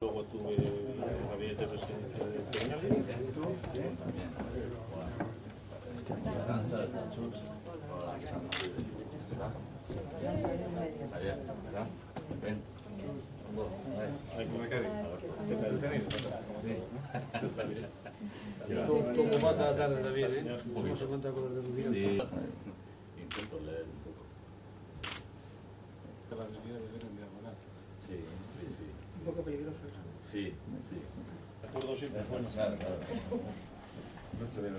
Luego tuve el gabinete presidencial de veterinario. Como va toda la tarde también, ¿eh? ¿Cómo se cuenta con los de Lucía? Sí. Intento leer un poco. La habilidad de ver en diagonal. Sí, sí, sí. Un poco peligroso eso. Sí, sí. De acuerdo siempre es bueno. Claro, claro. No se ve.